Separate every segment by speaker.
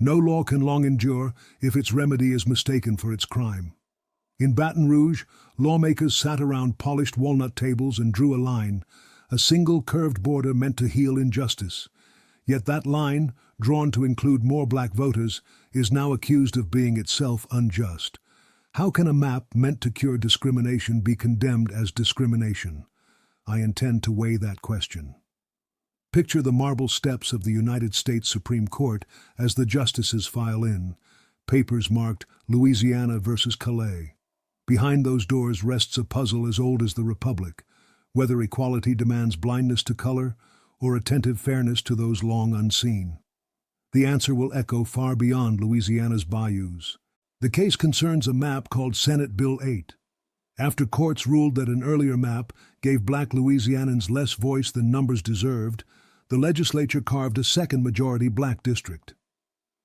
Speaker 1: No law can long endure if its remedy is mistaken for its crime. In Baton Rouge, lawmakers sat around polished walnut tables and drew a line, a single curved border meant to heal injustice. Yet that line, drawn to include more black voters, is now accused of being itself unjust. How can a map meant to cure discrimination be condemned as discrimination? I intend to weigh that question. Picture the marble steps of the United States Supreme Court as the justices file in, papers marked Louisiana versus Callais. Behind those doors rests a puzzle as old as the Republic, whether equality demands blindness to color or attentive fairness to those long unseen. The answer will echo far beyond Louisiana's bayous. The case concerns a map called Senate Bill 8. After courts ruled that an earlier map gave black Louisianans less voice than numbers deserved, the legislature carved a second majority black district.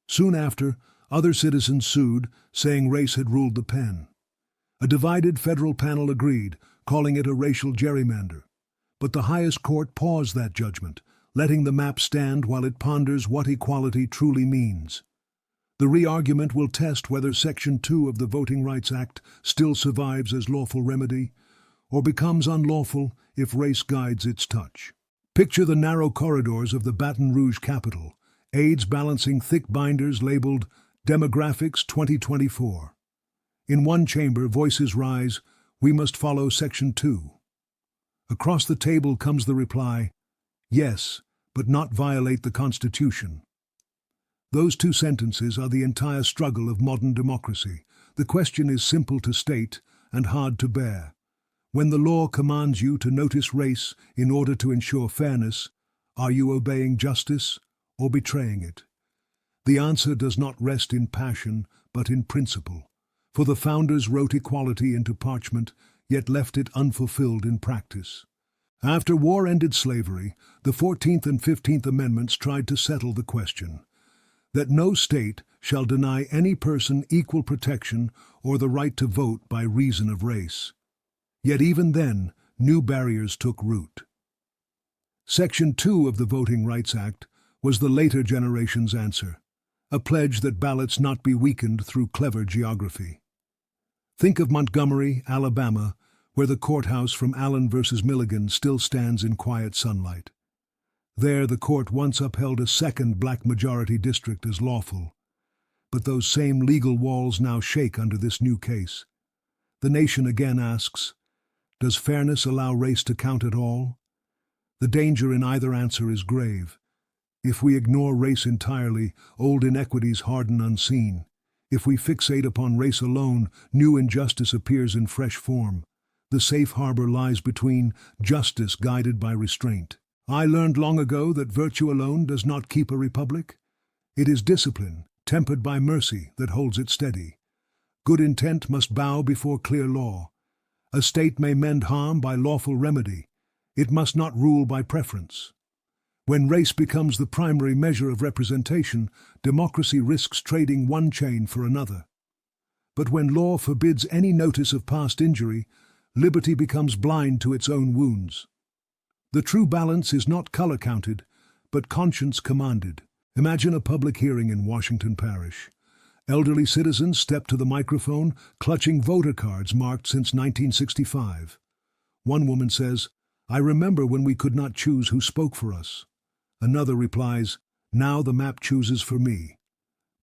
Speaker 1: Soon after, other citizens sued, saying race had ruled the pen. A divided federal panel agreed, calling it a racial gerrymander. But the highest court paused that judgment, letting the map stand while it ponders what equality truly means. The re-argument will test whether Section 2 of the Voting Rights Act still survives as lawful remedy, or becomes unlawful if race guides its touch. Picture the narrow corridors of the Baton Rouge Capitol, aides balancing thick binders labeled Demographics 2024. In one chamber, voices rise, "We must follow Section 2. Across the table comes the reply, "Yes, but not violate the Constitution." Those two sentences are the entire struggle of modern democracy. The question is simple to state and hard to bear. When the law commands you to notice race in order to ensure fairness, are you obeying justice or betraying it? The answer does not rest in passion, but in principle. For the founders wrote equality into parchment, yet left it unfulfilled in practice. After war ended slavery, the 14th and 15th Amendments tried to settle the question, that no state shall deny any person equal protection or the right to vote by reason of race. Yet even then, new barriers took root. Section 2 of the Voting Rights Act was the later generation's answer, a pledge that ballots not be weakened through clever geography. Think of Montgomery, Alabama, where the courthouse from Allen versus Milligan still stands in quiet sunlight. There, the court once upheld a second black majority district as lawful. But those same legal walls now shake under this new case. The nation again asks, does fairness allow race to count at all? The danger in either answer is grave. If we ignore race entirely, old inequities harden unseen. If we fixate upon race alone, new injustice appears in fresh form. The safe harbor lies between justice guided by restraint. I learned long ago that virtue alone does not keep a republic. It is discipline, tempered by mercy, that holds it steady. Good intent must bow before clear law. A state may mend harm by lawful remedy. It must not rule by preference. When race becomes the primary measure of representation, democracy risks trading one chain for another. But when law forbids any notice of past injury, liberty becomes blind to its own wounds. The true balance is not color-counted, but conscience-commanded. Imagine a public hearing in Washington Parish. Elderly citizens step to the microphone, clutching voter cards marked since 1965. One woman says, "I remember when we could not choose who spoke for us." Another replies, "Now the map chooses for me."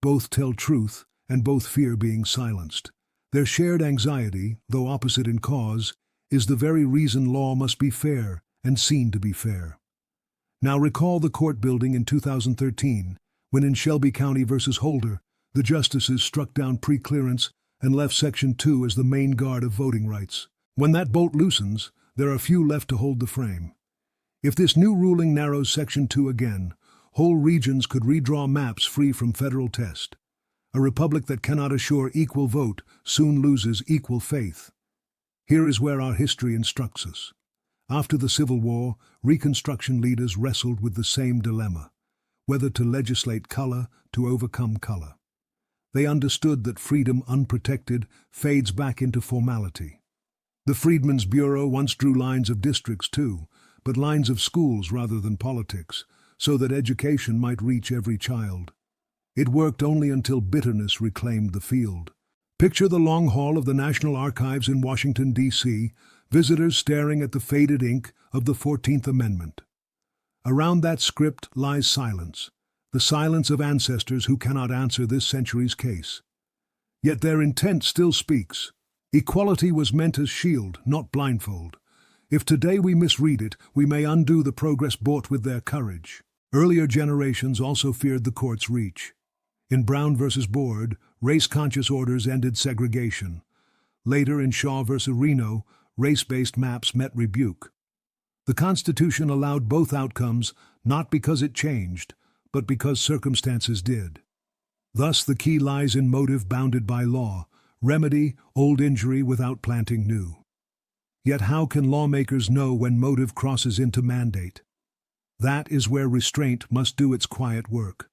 Speaker 1: Both tell truth, and both fear being silenced. Their shared anxiety, though opposite in cause, is the very reason law must be fair and seen to be fair. Now recall the court building in 2013, when in Shelby County versus Holder, the justices struck down pre-clearance and left Section 2 as the main guard of voting rights. When that bolt loosens, there are few left to hold the frame. If this new ruling narrows Section 2 again, whole regions could redraw maps free from federal test. A republic that cannot assure equal vote soon loses equal faith. Here is where our history instructs us. After the Civil War, Reconstruction leaders wrestled with the same dilemma, whether to legislate color to overcome color. They understood that freedom unprotected fades back into formality. The Freedmen's Bureau once drew lines of districts too, but lines of schools rather than politics, so that education might reach every child. It worked only until bitterness reclaimed the field. Picture the long hall of the National Archives in Washington, D.C., visitors staring at the faded ink of the 14th Amendment. Around that script lies silence, the silence of ancestors who cannot answer this century's case. Yet their intent still speaks. Equality was meant as shield, not blindfold. If today we misread it, we may undo the progress bought with their courage. Earlier generations also feared the court's reach. In Brown v. Board, race-conscious orders ended segregation. Later, in Shaw v. Reno, race-based maps met rebuke. The Constitution allowed both outcomes, not because it changed, but because circumstances did. Thus, the key lies in motive bounded by law, remedy old injury without planting new. Yet how can lawmakers know when motive crosses into mandate? That is where restraint must do its quiet work.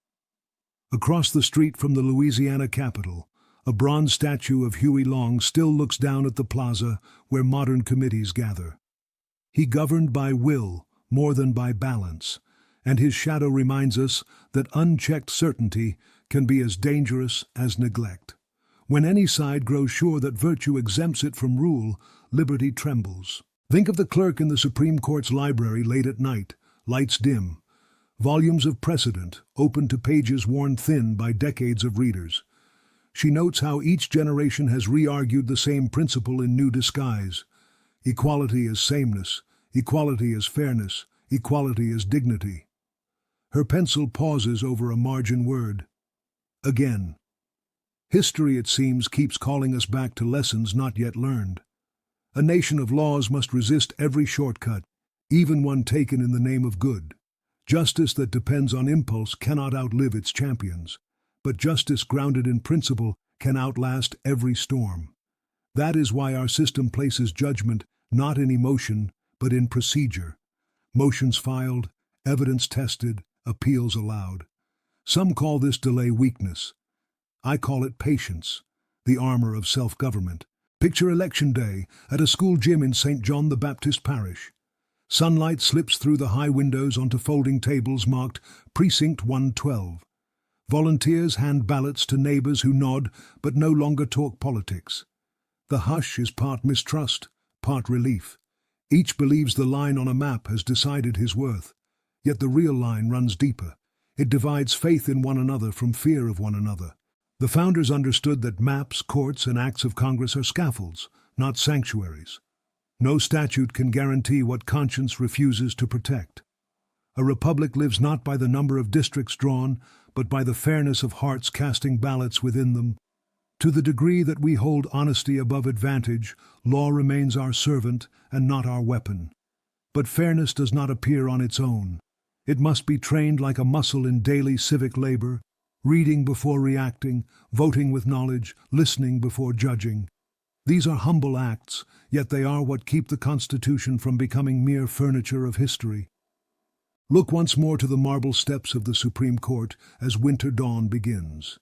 Speaker 1: Across the street from the Louisiana Capitol, a bronze statue of Huey Long still looks down at the plaza where modern committees gather. He governed by will more than by balance, and his shadow reminds us that unchecked certainty can be as dangerous as neglect. When any side grows sure that virtue exempts it from rule, liberty trembles. Think of the clerk in the Supreme Court's library late at night, lights dim, volumes of precedent open to pages worn thin by decades of readers. She notes how each generation has re-argued the same principle in new disguise. Equality is sameness, equality is fairness, equality is dignity. Her pencil pauses over a margin word. Again. History, it seems, keeps calling us back to lessons not yet learned. A nation of laws must resist every shortcut, even one taken in the name of good. Justice that depends on impulse cannot outlive its champions, but justice grounded in principle can outlast every storm. That is why our system places judgment not in emotion, but in procedure. Motions filed, evidence tested, appeals allowed. Some call this delay weakness. I call it patience, the armor of self-government. Picture Election Day at a school gym in St. John the Baptist Parish. Sunlight slips through the high windows onto folding tables marked Precinct 112. Volunteers hand ballots to neighbors who nod but no longer talk politics. The hush is part mistrust, part relief. Each believes the line on a map has decided his worth. Yet the real line runs deeper. It divides faith in one another from fear of one another. The founders understood that maps, courts, and acts of Congress are scaffolds, not sanctuaries. No statute can guarantee what conscience refuses to protect. A republic lives not by the number of districts drawn, but by the fairness of hearts casting ballots within them. To the degree that we hold honesty above advantage, law remains our servant and not our weapon. But fairness does not appear on its own. It must be trained like a muscle in daily civic labor, reading before reacting, voting with knowledge, listening before judging. These are humble acts, yet they are what keep the Constitution from becoming mere furniture of history. Look once more to the marble steps of the Supreme Court as winter dawn begins.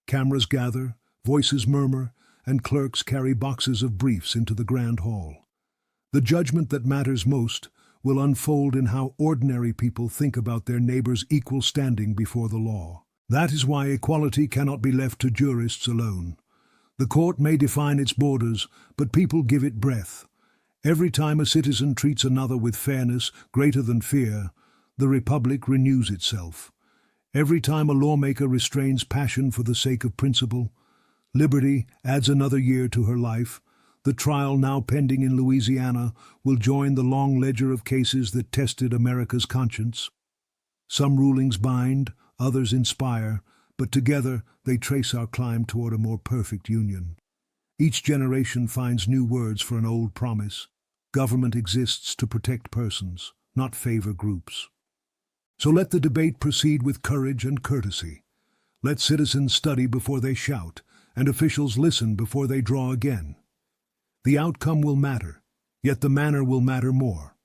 Speaker 1: Cameras gather, voices murmur, and clerks carry boxes of briefs into the grand hall. The judgment that matters most will unfold in how ordinary people think about their neighbor's equal standing before the law. That is why equality cannot be left to jurists alone. The court may define its borders, but people give it breath. Every time a citizen treats another with fairness greater than fear, the Republic renews itself. Every time a lawmaker restrains passion for the sake of principle, liberty adds another year to her life. The trial now pending in Louisiana will join the long ledger of cases that tested America's conscience. Some rulings bind, others inspire, but together they trace our climb toward a more perfect union. Each generation finds new words for an old promise. Government exists to protect persons, not favor groups. So let the debate proceed with courage and courtesy. Let citizens study before they shout, and officials listen before they draw again. The outcome will matter, yet the manner will matter more.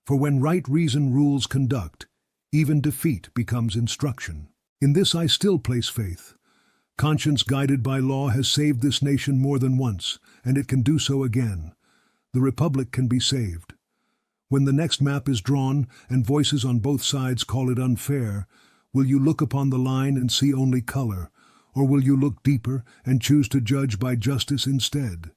Speaker 1: For when right reason rules conduct, even defeat becomes instruction. In this I still place faith. Conscience guided by law has saved this nation more than once, and it can do so again. The Republic can be saved. When the next map is drawn and voices on both sides call it unfair, Will you look upon the line and see only color, or will you look deeper and choose to judge by justice instead?